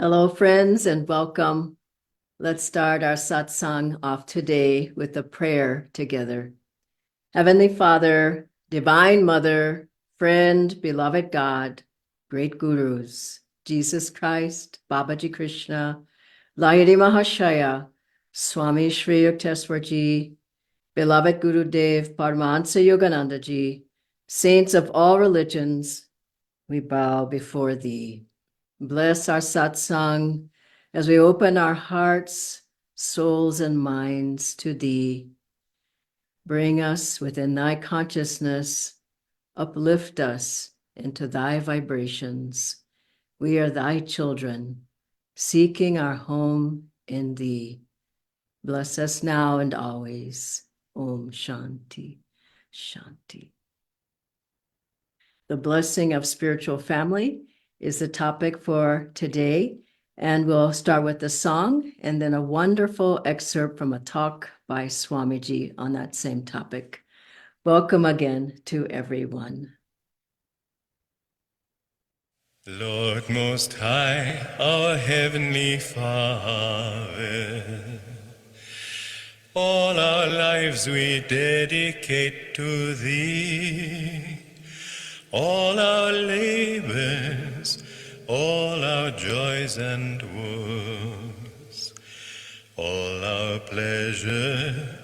Hello, friends, and welcome. Let's start our satsang off today with a prayer together. Heavenly Father, Divine Mother, friend, beloved God, great gurus, Jesus Christ, Babaji Krishna, Lahiri Mahashaya, Swami Shri Yukteswarji, beloved Guru Dev, Paramhansa Yogananda ji, saints of all religions, we bow before thee. Bless our satsang as we open our hearts, souls, and minds to thee. Bring us within thy consciousness, uplift us into thy vibrations. We are thy children, seeking our home in thee. Bless us now and always. Om Shanti, Shanti. The blessing of spiritual family is the topic for today. And we'll start with the song and then a wonderful excerpt from a talk by Swamiji on that same topic. Welcome again to everyone. Lord Most High, our Heavenly Father, all our lives we dedicate to Thee. All our labors, all our joys and woes, all our pleasure,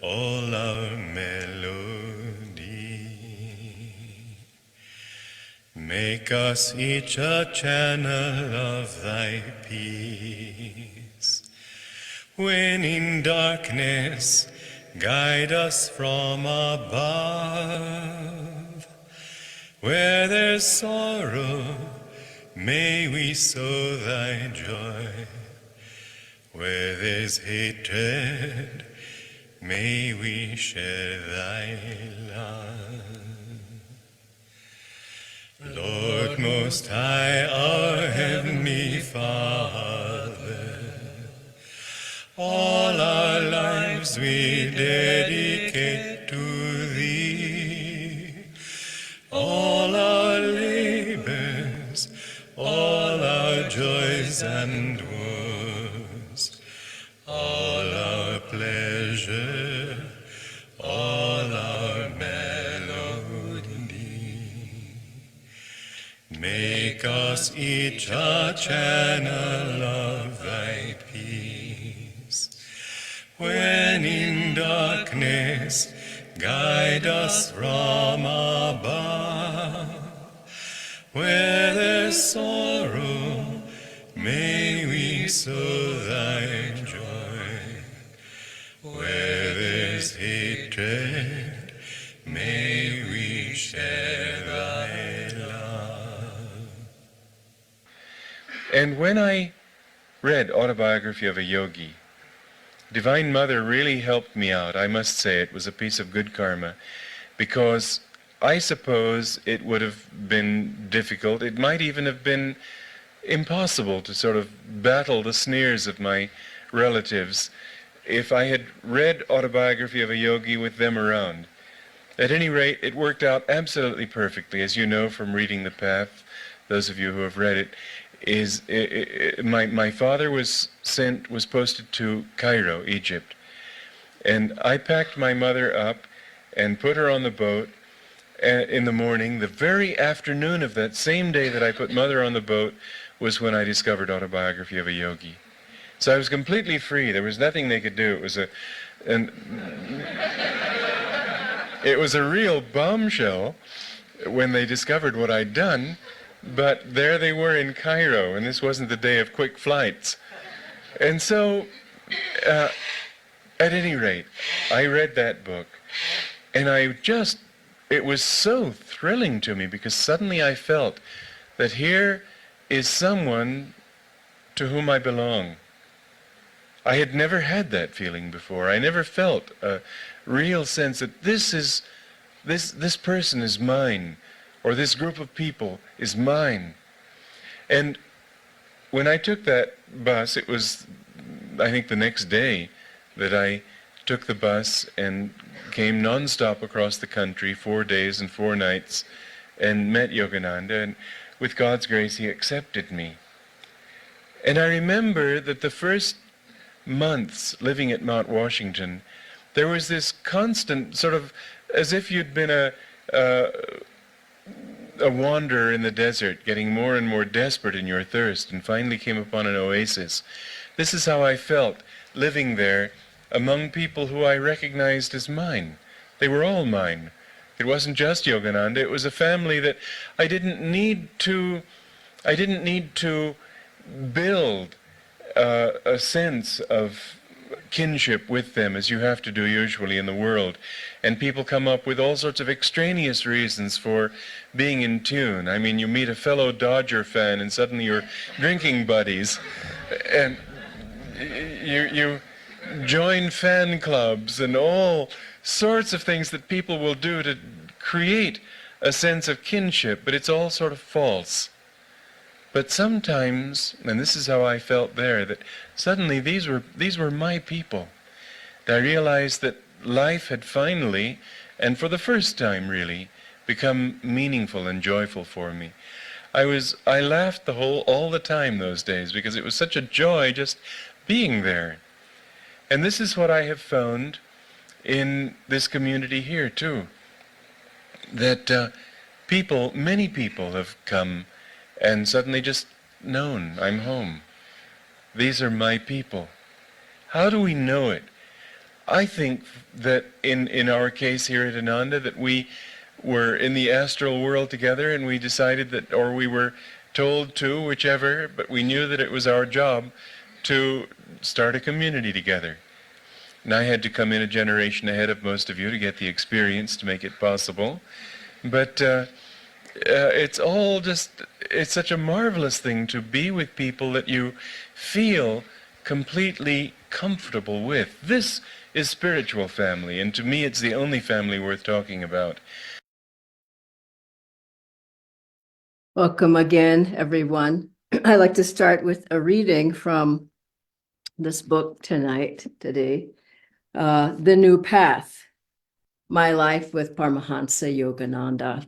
all our melody. Make us each a channel of Thy peace. When in darkness, guide us from above. Where there's sorrow, may we sow Thy joy. Where there's hatred, may we share Thy love. Lord Most High, our Heavenly Father, all our lives we dedicate to Thee. All our labors, all our joys and woes, all our pleasure, all our melody. Make us each a channel of Thy peace. When in darkness, guide us from above. Where there's sorrow, may we sow Thy joy. Where there's hatred, may we share Thy love. And when I read Autobiography of a Yogi, Divine Mother really helped me out. I must say it was a piece of good karma, because I suppose it would have been difficult. It might even have been impossible to sort of battle the sneers of my relatives if I had read Autobiography of a Yogi with them around. At any rate, it worked out absolutely perfectly. As you know from reading The Path, those of you who have read it, my father was posted to Cairo, Egypt, and I packed my mother up and put her on the boat in the morning. The very afternoon of that same day that I put Mother on the boat was when I discovered Autobiography of a Yogi. So I was completely free. There was nothing they could do. It was a real bombshell when they discovered what I'd done. But there they were in Cairo, and this wasn't the day of quick flights. And so, at any rate, I read that book, and it was so thrilling to me, because suddenly I felt that here is someone to whom I belong. I had never had that feeling before. I never felt a real sense that this person is mine, or this group of people is mine. And when I took that bus, it was, I think, the next day that I took the bus and came non-stop across the country, 4 days and 4 nights, and met Yogananda, and with God's grace he accepted me. And I remember that the first months living at Mount Washington, there was this constant sort of, as if you'd been a wanderer in the desert, getting more and more desperate in your thirst, and finally came upon an oasis. This is how I felt, living there among people who I recognized as mine. They were all mine. It wasn't just Yogananda. It was a family that I didn't need to build a sense of kinship with them, as you have to do usually in the world. And people come up with all sorts of extraneous reasons for being in tune. I mean, you meet a fellow Dodger fan and suddenly you're drinking buddies. And you join fan clubs and all sorts of things that people will do to create a sense of kinship, but it's all sort of false. But sometimes, and this is how I felt there, that suddenly these were my people. I realized that life had finally, and for the first time really, become meaningful and joyful for me. I laughed all the time those days because it was such a joy just being there. And this is what I have found in this community here too, that many people have come and suddenly just known, I'm home. These are my people. How do we know it? I think that in our case here at Ananda, that we were in the astral world together and we decided that, or we were told to, whichever, but we knew that it was our job to start a community together. And I had to come in a generation ahead of most of you to get the experience to make it possible. But it's such a marvelous thing to be with people that you feel completely comfortable with. This is spiritual family, and to me it's the only family worth talking about. Welcome again, everyone. I'd like to start with a reading from this book today, The New Path, My Life with Paramhansa Yogananda.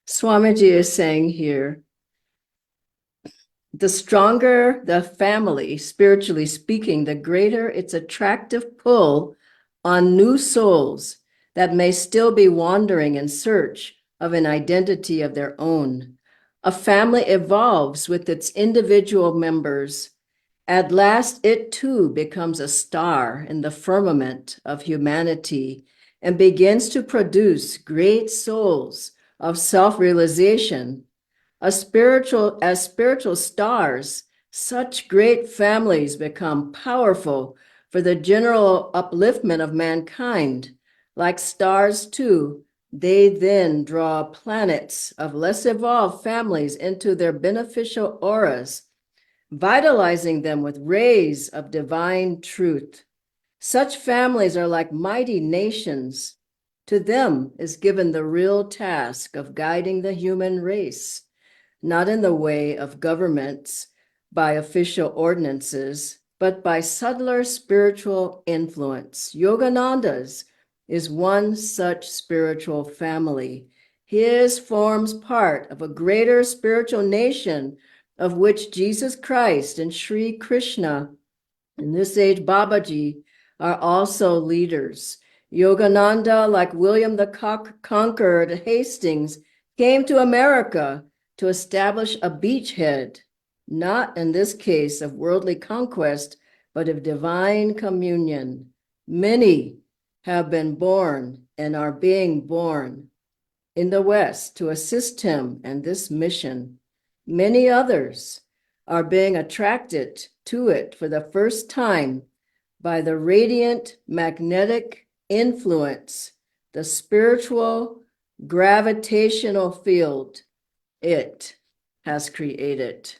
Swamiji is saying here, the stronger the family, spiritually speaking, the greater its attractive pull on new souls that may still be wandering in search of an identity of their own. A family evolves with its individual members. At last, it too becomes a star in the firmament of humanity and begins to produce great souls of self-realization. As spiritual stars, such great families become powerful for the general upliftment of mankind. Like stars too, they then draw planets of less evolved families into their beneficial auras, vitalizing them with rays of divine truth. Such families are like mighty nations. To them is given the real task of guiding the human race, not in the way of governments by official ordinances, but by subtler spiritual influence. Yogananda's is one such spiritual family. His forms part of a greater spiritual nation of which Jesus Christ and Sri Krishna, in this age Babaji, are also leaders. Yogananda, like William the Conqueror at Hastings, came to America to establish a beachhead, not in this case of worldly conquest, but of divine communion. Many have been born and are being born in the West to assist him in this mission. Many others are being attracted to it for the first time by the radiant magnetic influence, the spiritual gravitational field it has created.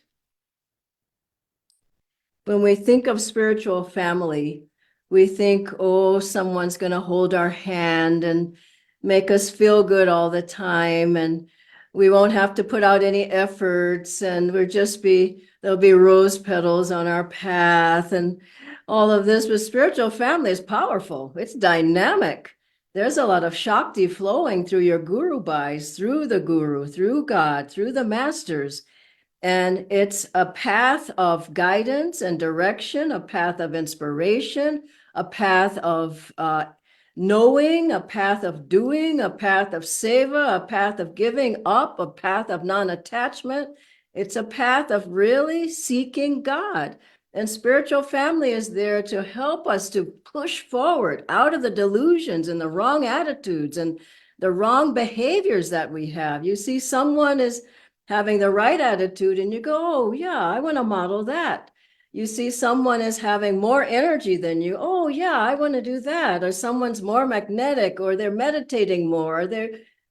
When we think of spiritual family, we think, oh, someone's going to hold our hand and make us feel good all the time, and we won't have to put out any efforts, and there'll be rose petals on our path and all of this. But spiritual family is powerful. It's dynamic. There's a lot of Shakti flowing through your guru bhais, through the guru, through God, through the masters. And it's a path of guidance and direction, a path of inspiration, a path of knowing, a path of doing, a path of seva, a path of giving up, a path of non-attachment. It's a path of really seeking God. And spiritual family is there to help us to push forward out of the delusions and the wrong attitudes and the wrong behaviors that we have. You see, someone is having the right attitude and you go, oh yeah, I want to model that. You see someone is having more energy than you, oh yeah, I want to do that. Or someone's more magnetic, or they're meditating more, or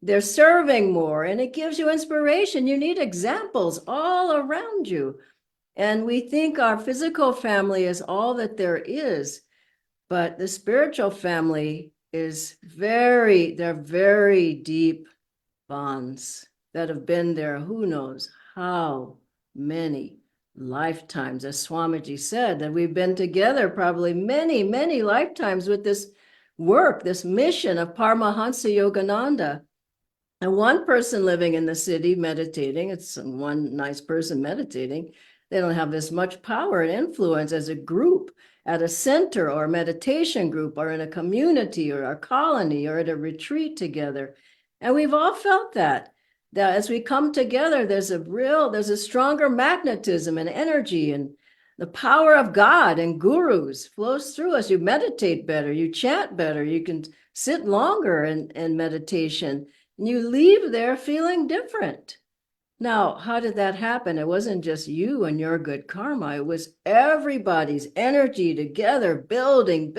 they're serving more, and it gives you inspiration. You need examples all around you. And we think our physical family is all that there is, but the spiritual family is they're very deep bonds that have been there, who knows how many lifetimes. As Swamiji said, that we've been together probably many, many lifetimes with this work, this mission of Paramhansa Yogananda. And one person living in the city meditating, it's one nice person meditating, they don't have as much power and influence as a group at a center or a meditation group or in a community or a colony or at a retreat together. And we've all felt that as we come together, there's a stronger magnetism and energy, and the power of God and gurus flows through us. You meditate better, you chant better, you can sit longer in meditation, and you leave there feeling different. Now, how did that happen? It wasn't just you and your good karma. It was everybody's energy together, building,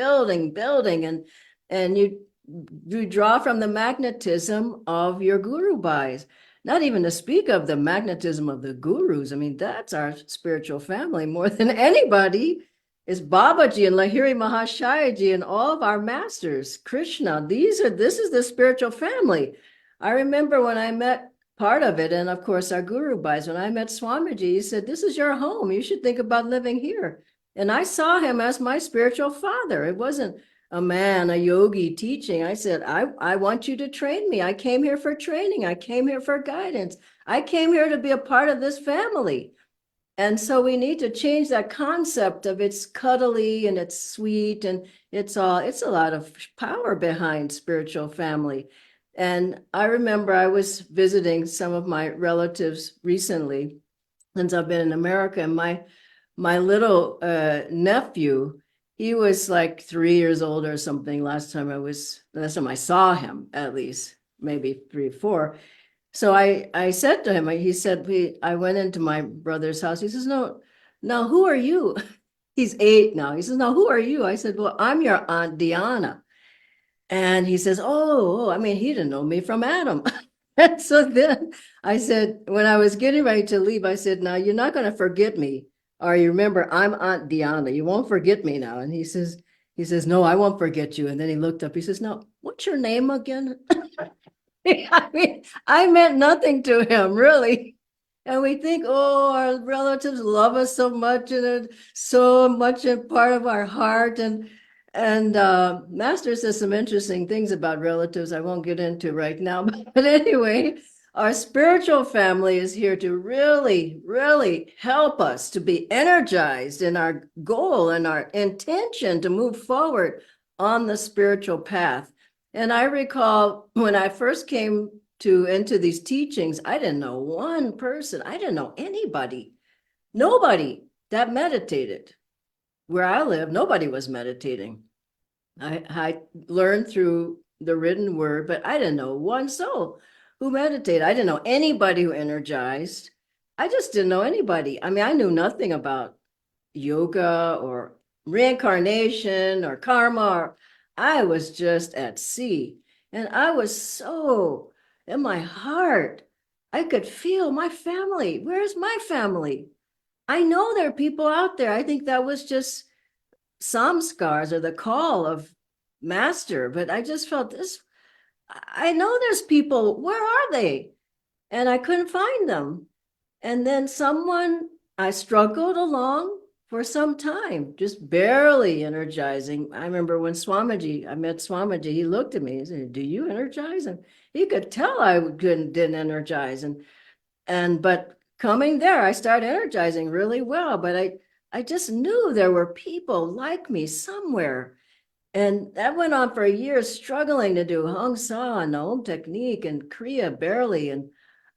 and you draw from the magnetism of your guru bhais. Not even to speak of the magnetism of the gurus. I mean, that's our spiritual family more than anybody is Babaji and Lahiri Mahashayaji and all of our masters, Krishna. This is the spiritual family. I remember when I met part of it, and of course our guru bhais, when I met Swamiji, he said, this is your home. You should think about living here. And I saw him as my spiritual father. It wasn't a man, a yogi teaching. I said, I want you to train me. I came here for training. I came here for guidance. I came here to be a part of this family. And so we need to change that concept of it's cuddly and it's sweet and it's a lot of power behind spiritual family. And I remember I was visiting some of my relatives recently since I've been in America, and my little nephew, he was like 3 years old or something last time I saw him, at least maybe 3 or 4. So I said to him, he said, I went into my brother's house. He says, no, who are you? He's 8 now. He says, no, who are you? I said, well, I'm your Aunt Dhyana. And he says, oh, I mean, he didn't know me from Adam. And so then I said, when I was getting ready to leave, I said, now you're not going to forget me. Or you remember, I'm Aunt Dhyana. You won't forget me now. And he says, no, I won't forget you. And then he looked up. He says, no, what's your name again? I mean, I meant nothing to him, really. And we think, oh, our relatives love us so much and are so much a part of our heart. And Master says some interesting things about relatives I won't get into right now. But anyway, our spiritual family is here to really, really help us to be energized in our goal and our intention to move forward on the spiritual path. And I recall when I first came into these teachings, I didn't know one person. I didn't know nobody that meditated. Where I live, nobody was meditating. I learned through the written word, but I didn't know one soul who meditated. I didn't know anybody who energized. I just didn't know anybody. I mean, I knew nothing about yoga or reincarnation or karma. I was just at sea. And I was so in my heart. I could feel my family. Where's my family? I know there are people out there. I think that was just samskars or the call of master, but I just felt this. I know there's people. Where are they? And I couldn't find them. And then I struggled along for some time, just barely energizing. I remember when I met Swamiji, he looked at me and said, do you energize? And he could tell I didn't energize. But coming there, I started energizing really well, but I just knew there were people like me somewhere. And that went on for years, struggling to do Hong Sa and the Om technique and Kriya barely. And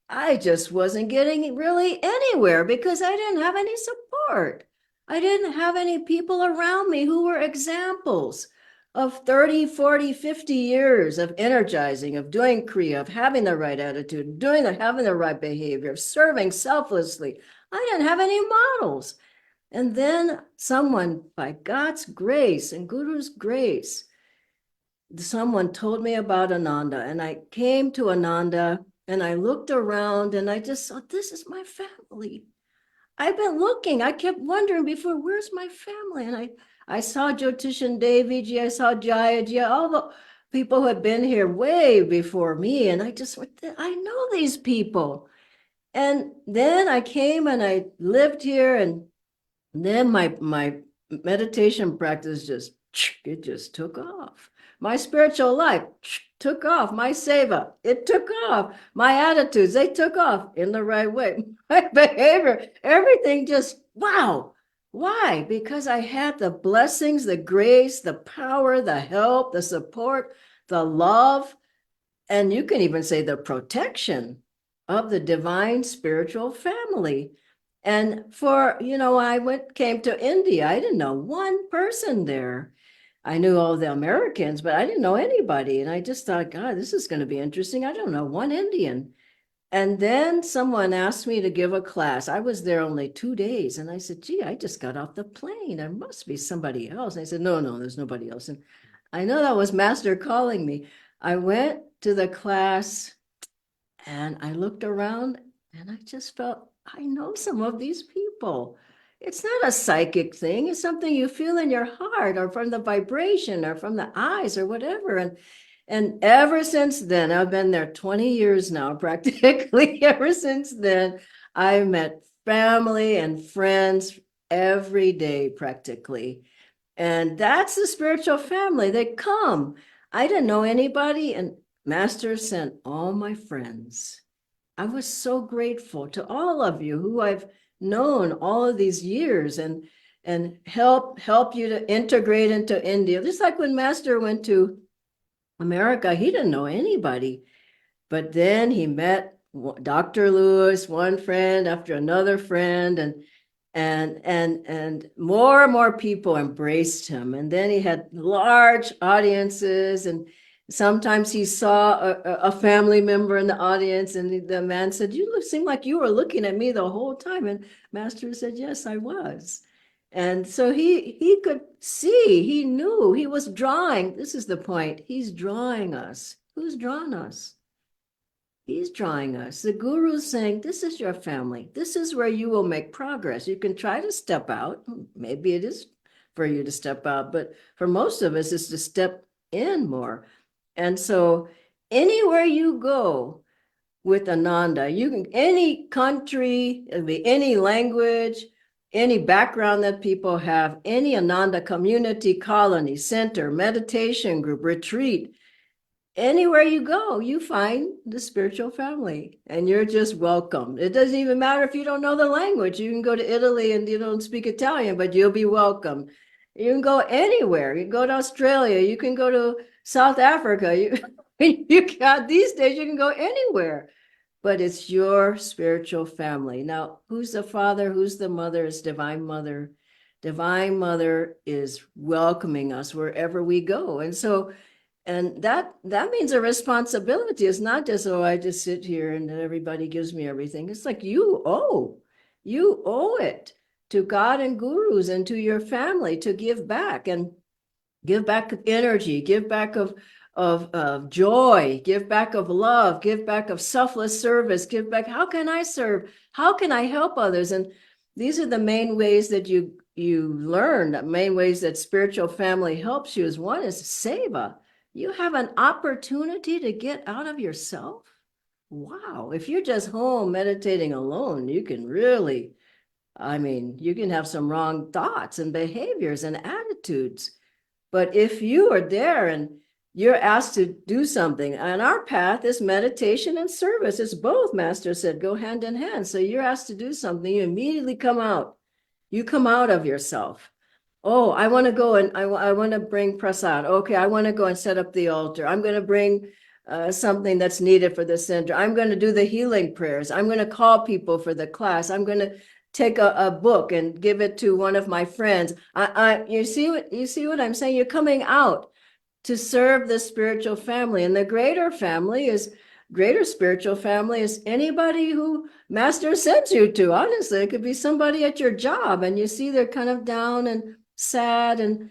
I just wasn't getting really anywhere because I didn't have any support. I didn't have any people around me who were examples of 30, 40, 50 years of energizing, of doing Kriya, of having the right attitude, having the right behavior, of serving selflessly. I didn't have any models. And then someone, by God's grace and Guru's grace, someone told me about Ananda, and I came to Ananda and I looked around and I just thought, this is my family. I've been looking. I kept wondering before, where's my family? And I saw Jyotishan Deviji, I saw Jayaji, all the people who had been here way before me. And I just went, I know these people. And then I came and I lived here, and then my meditation practice just took off. My spiritual life took off. My seva, it took off. My attitudes, they took off in the right way. My behavior, everything just, wow. Why? Because I had the blessings, the grace, the power, the help, the support, the love, and you can even say the protection of the divine spiritual family. And came to India. I didn't know one person there. I knew all the Americans, but I didn't know anybody. And I just thought, God, this is going to be interesting. I don't know one Indian. And then someone asked me to give a class. I was there only 2 days. And I said, gee, I just got off the plane. There must be somebody else. And I said, no, there's nobody else. And I know that was Master calling me. I went to the class and I looked around and I just felt, I know some of these people. It's not a psychic thing. It's something you feel in your heart or from the vibration or from the eyes or whatever. And ever since then, I've been there 20 years now, practically. Ever since then, I've met family and friends every day, practically. And that's the spiritual family. They come. I didn't know anybody, and Master sent all my friends. I was so grateful to all of you who I've known all of these years and help you to integrate into India. Just like when Master went to America, he didn't know anybody, but then he met Dr. Lewis, one friend after another friend, and more and more people embraced him. And then he had large audiences, and sometimes he saw a family member in the audience, and the man said, you seem like you were looking at me the whole time. And Master said, yes, I was. And so he could see, he knew, he was drawing. This is the point. He's drawing us. Who's drawn us? He's drawing us. The Guru's saying, this is your family. This is where you will make progress. You can try to step out. Maybe it is for you to step out, but for most of us, it's to step in more. And so anywhere you go with Ananda, you can, any country, any language, any background that people have, any Ananda community, colony, center, meditation group, retreat, anywhere you go, you find the spiritual family, and you're just welcome. It doesn't even matter if you don't know the language. You can go to Italy and you don't speak Italian, but you'll be welcome. You can go anywhere. You can go to Australia. You can go to South Africa. You can, these days you can go anywhere, but it's your spiritual family. Now, who's the father? Who's the mother? It's Divine Mother. Divine Mother is welcoming us wherever we go. And so, and that means a responsibility. It's not just, oh, I just sit here and everybody gives me everything. It's like you owe it to God and gurus and to your family to give back, and give back of energy, give back of joy, give back of love, give back of selfless service, give back. How can I serve? How can I help others? And these are the main ways that you learn, the main ways that spiritual family helps you. Is one is seva. You have an opportunity to get out of yourself. Wow. If you're just home meditating alone, you can really, you can have some wrong thoughts and behaviors and attitudes. But if you are there and you're asked to do something. And our path is meditation and service. It's both, Master said, go hand in hand. So you're asked to do something, you immediately come out. You come out of yourself. Oh, I want to go and I want to bring prasad. Okay, I want to go and set up the altar. I'm going to bring something that's needed for the center. I'm going to do the healing prayers. I'm going to call people for the class. I'm going to take a book and give it to one of my friends. You see what I'm saying? You're coming out to serve the spiritual family, and the greater spiritual family is anybody who Master sends you to. Honestly, it could be somebody at your job and you see they're kind of down and sad. And,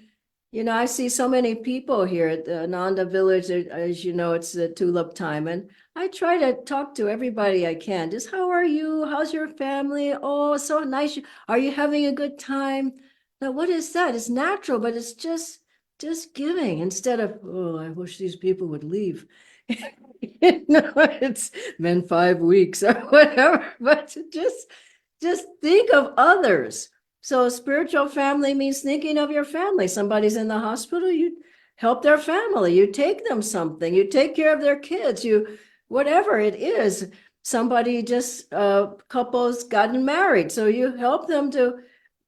I see so many people here at the Ananda village. As you know, it's the tulip time. And I try to talk to everybody I can. Just, how are you? How's your family? Oh, so nice. Are you having a good time? Now, what is that? It's natural, but it's just giving instead of, oh, I wish these people would leave. It's been 5 weeks or whatever, but just think of others. So spiritual family means thinking of your family. Somebody's in the hospital, you help their family, you take them something, you take care of their kids, whatever it is. Somebody just couples gotten married, so you help them to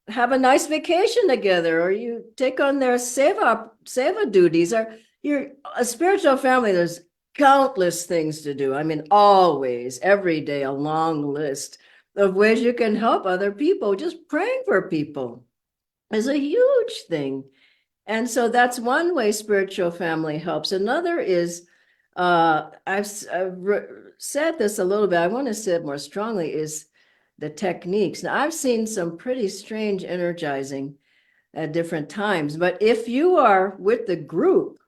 have a nice vacation together, or you take on their seva duties, or you're a spiritual family. There's countless things to do. I mean, always, every day, a long list of ways you can help other people. Just praying for people is a huge thing. And so that's one way spiritual family helps. Another is, I've said this a little bit, I want to say it more strongly, is the techniques. Now, I've seen some pretty strange energizing at different times, but if you are with the group,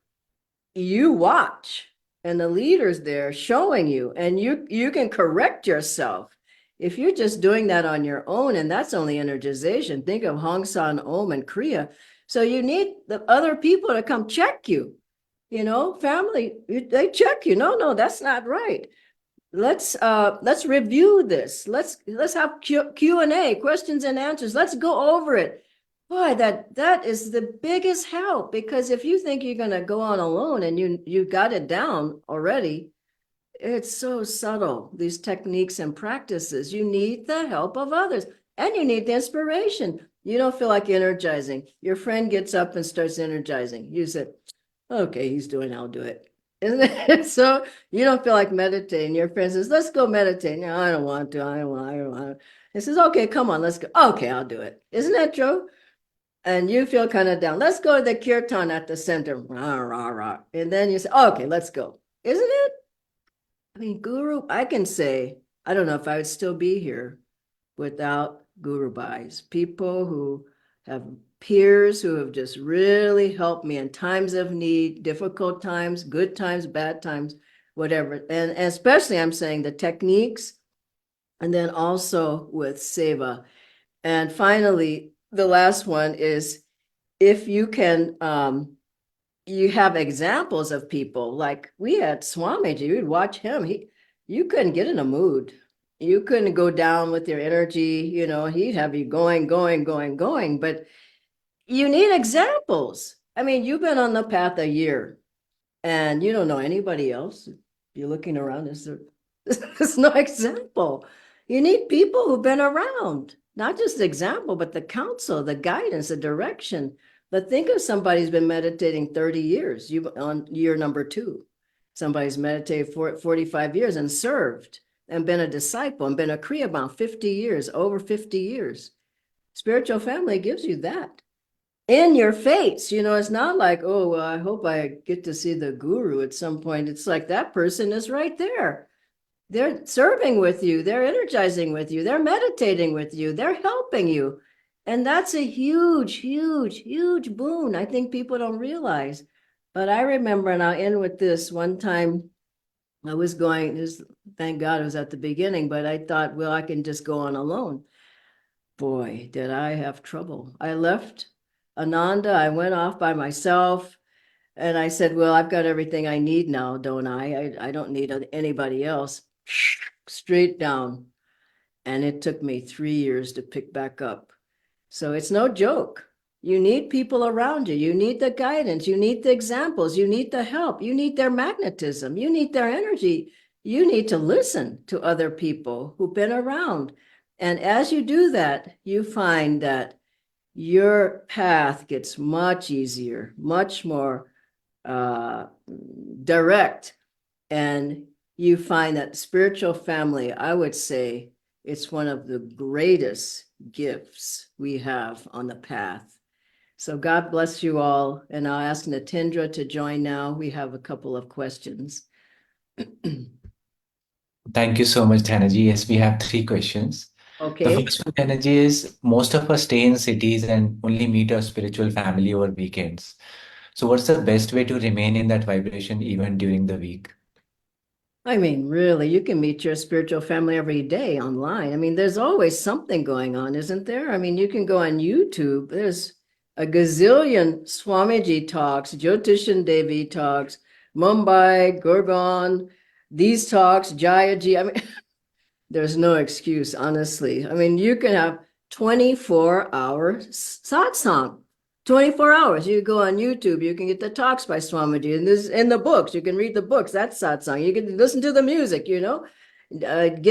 you watch and the leader's there showing you, and you can correct yourself. If you're just doing that on your own, and that's only energization, think of Hong San, Om, and Kriya. So you need the other people to come check you. Family, they check you. No, that's not right. Let's review this. Let's have Q&A, questions and answers. Let's go over it. Boy, that is the biggest help, because if you think you're going to go on alone and you got it down already, it's so subtle, these techniques and practices. You need the help of others, and you need the inspiration. You don't feel like energizing. Your friend gets up and starts energizing. You said, okay, he's doing it, I'll do it. Isn't it? So you don't feel like meditating. Your friend says, let's go meditate. No, I don't want to. I don't want to. He says, okay, come on, let's go. Okay, I'll do it. Isn't that true? And you feel kind of down. Let's go to the kirtan at the center. Rah, rah, rah. And then you say, okay, let's go. Isn't it? I mean, Guru, I can say, I don't know if I would still be here without Guru Bhais. People who have peers who have just really helped me in times of need, difficult times, good times, bad times, whatever. And especially I'm saying the techniques, and then also with seva. And finally, the last one is, if you can, you have examples of people like we had Swamiji, you'd watch him. You couldn't get in a mood. You couldn't go down with your energy. He'd have you going. But you need examples. I mean, you've been on the path a year and you don't know anybody else. You're looking around, there's no example. You need people who've been around, not just the example, but the counsel, the guidance, the direction. But think of somebody who's been meditating 30 years, you on year number 2. Somebody's meditated for 45 years and served and been a disciple and been a Kriya Bound 50 years, over 50 years. Spiritual family gives you that in your face. It's not like, oh, well, I hope I get to see the guru at some point. It's like that person is right there. They're serving with you. They're energizing with you. They're meditating with you. They're helping you. And that's a huge, huge, huge boon. I think people don't realize. But I remember, and I'll end with this, one time I was going, thank God it was at the beginning, but I thought, well, I can just go on alone. Boy, did I have trouble. I left Ananda. I went off by myself. And I said, well, I've got everything I need now, don't I? I don't need anybody else. Straight down. And it took me 3 years to pick back up. So it's no joke. You need people around you. You need the guidance. You need the examples. You need the help. You need their magnetism. You need their energy. You need to listen to other people who've been around. And as you do that, you find that your path gets much easier, much more direct. And you find that spiritual family, I would say, it's one of the greatest gifts we have on the path. So God bless you all. And I'll ask Natindra to join now. We have a couple of questions. Thank you so much, Dhanaji. Yes, we have three questions. The Okay. first one, Dhanaji, is most of us stay in cities and only meet our spiritual family over weekends. So, what's the best way to remain in that vibration even during the week? I mean, really, you can meet your spiritual family every day online. I mean, there's always something going on, isn't there? I mean, you can go on YouTube. There's a gazillion Swamiji talks, Jyotishan Devi talks, Mumbai, Gurgaon, these talks, Jayaji. I mean, there's no excuse, honestly. I mean, you can have 24-hour satsang. 24 hours. You go on YouTube, you can get the talks by Swamiji, and this in the books. You can read the books. That's satsang. You can listen to the music, get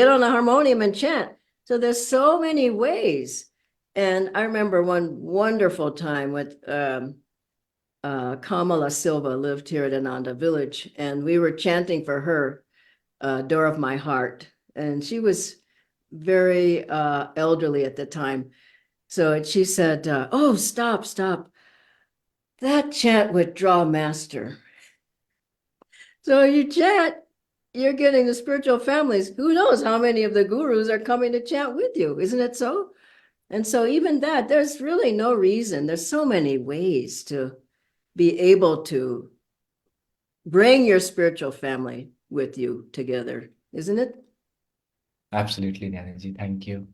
on a harmonium and chant. So there's so many ways. And I remember one wonderful time with Kamala Silva lived here at Ananda Village, and we were chanting for her, Door of My Heart. And she was very elderly at the time. So she said, oh, stop. That chant would draw master. So you chant, you're getting the spiritual families. Who knows how many of the gurus are coming to chant with you? Isn't it so? And so even that, there's really no reason. There's so many ways to be able to bring your spiritual family with you together, isn't it? Absolutely, Dhanaji. Thank you.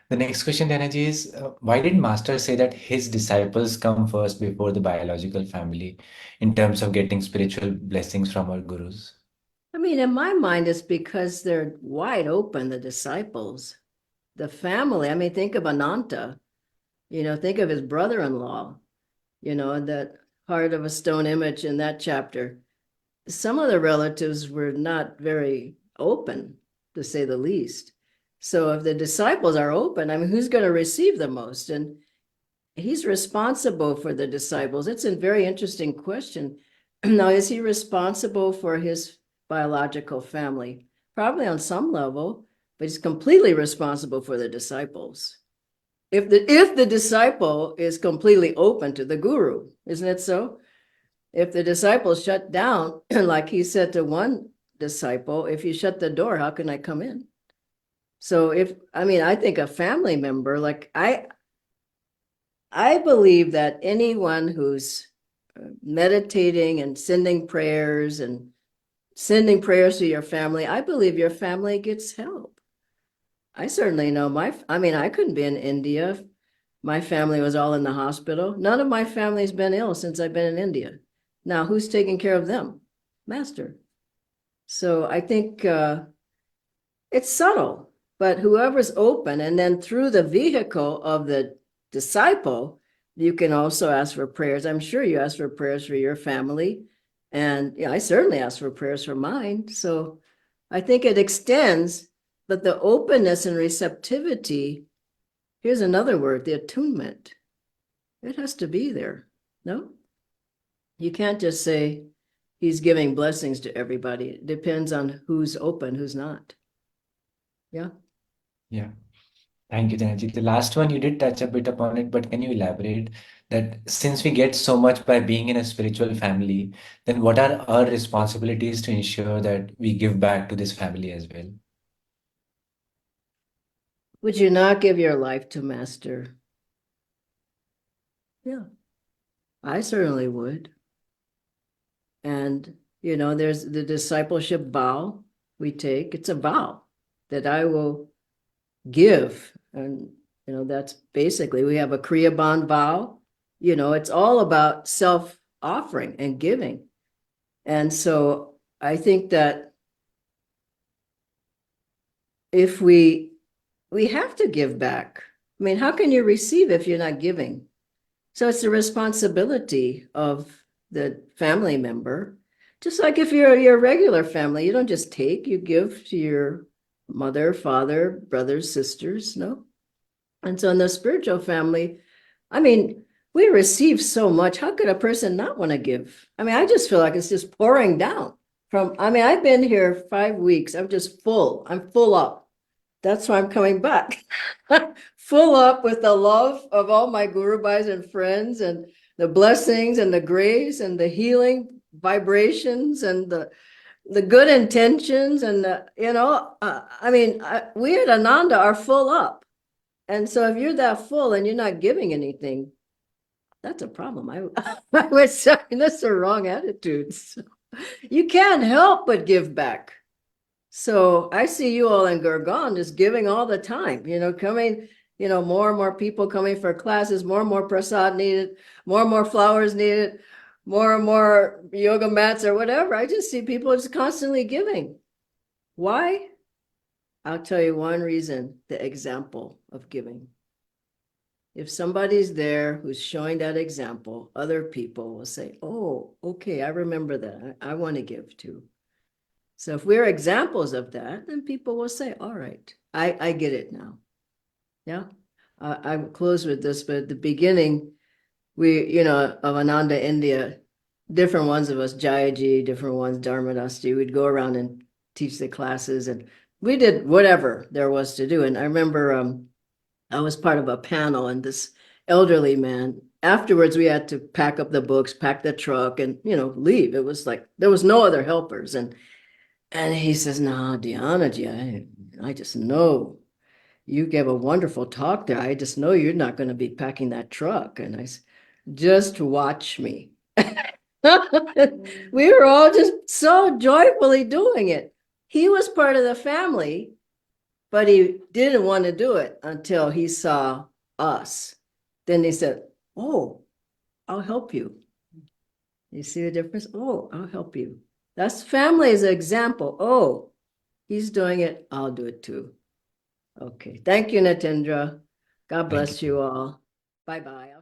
The next question, Dhanaji, is why did Master say that his disciples come first before the biological family in terms of getting spiritual blessings from our gurus? I mean, in my mind, it's because they're wide open, the disciples, the family. I mean, think of Ananda, think of his brother-in-law, that heart of a stone image in that chapter. Some of the relatives were not very open, to say the least. So if the disciples are open, I mean, who's going to receive the most? And he's responsible for the disciples. It's a very interesting question. Now, is he responsible for his biological family? Probably on some level, but he's completely responsible for the disciples. If the disciple is completely open to the guru, isn't it so? If the disciples shut down, like he said to one disciple, if you shut the door, how can I come in? So I think a family member, like I believe that anyone who's meditating and sending prayers to your family, I believe your family gets help. I certainly know I couldn't be in India if my family was all in the hospital. None of my family's been ill since I've been in India. Now, who's taking care of them? Master. So I think it's subtle, but whoever's open, and then through the vehicle of the disciple, you can also ask for prayers. I'm sure you ask for prayers for your family. And I certainly ask for prayers for mine. So I think it extends, but the openness and receptivity, here's another word, the attunement. It has to be there, no? You can't just say he's giving blessings to everybody. It depends on who's open, who's not. Yeah. Yeah. Thank you, Dhanaji. The last one, you did touch a bit upon it, but can you elaborate that since we get so much by being in a spiritual family, then what are our responsibilities to ensure that we give back to this family as well? Would you not give your life to Master? Yeah, I certainly would. And, there's the discipleship vow we take. It's a vow that I will give. And, that's basically, we have a Kriya Bond vow. It's all about self-offering and giving. And so I think that if we have to give back. I mean, how can you receive if you're not giving? So it's the responsibility of the family member. Just like if you're your regular family, you don't just take, you give to your mother, father, brothers, sisters, no? And so in the spiritual family, I mean, we receive so much. How could a person not want to give? I mean, I just feel like it's just pouring down from, I mean, I've been here 5 weeks. I'm just full. I'm full up. That's why I'm coming back. Full up with the love of all my Guru Bhais and friends, and the blessings and the grace and the healing vibrations and the good intentions. And, I mean, we at Ananda are full up. And so if you're that full and you're not giving anything, that's a problem. I would say that's the wrong attitude. So you can't help but give back. So I see you all in Gurgaon just giving all the time, coming, more and more people coming for classes, more and more prasad needed, more and more flowers needed, more and more yoga mats or whatever. I just see people just constantly giving. Why? I'll tell you one reason: the example of giving. If somebody's there who's showing that example, other people will say, oh, okay, I remember that. I want to give too. So if we're examples of that, then people will say, all right, I get it now. Yeah. I will close with this, but at the beginning, of Ananda, India, different ones of us, Jayaji, different ones, Dharmadasti, we'd go around and teach the classes, and we did whatever there was to do. And I remember I was part of a panel, and this elderly man, afterwards we had to pack up the books, pack the truck, and leave. It was like there was no other helpers. And he says, no, Dhyanaji, I just know you gave a wonderful talk there. I just know you're not going to be packing that truck. And I said, just watch me. We were all just so joyfully doing it. He was part of the family, but he didn't want to do it until he saw us. Then he said, oh, I'll help you. You see the difference? Oh, I'll help you. That's family as an example. Oh, he's doing it. I'll do it too. Okay. Thank you, Natendra. God Thank bless you. you all. Bye-bye.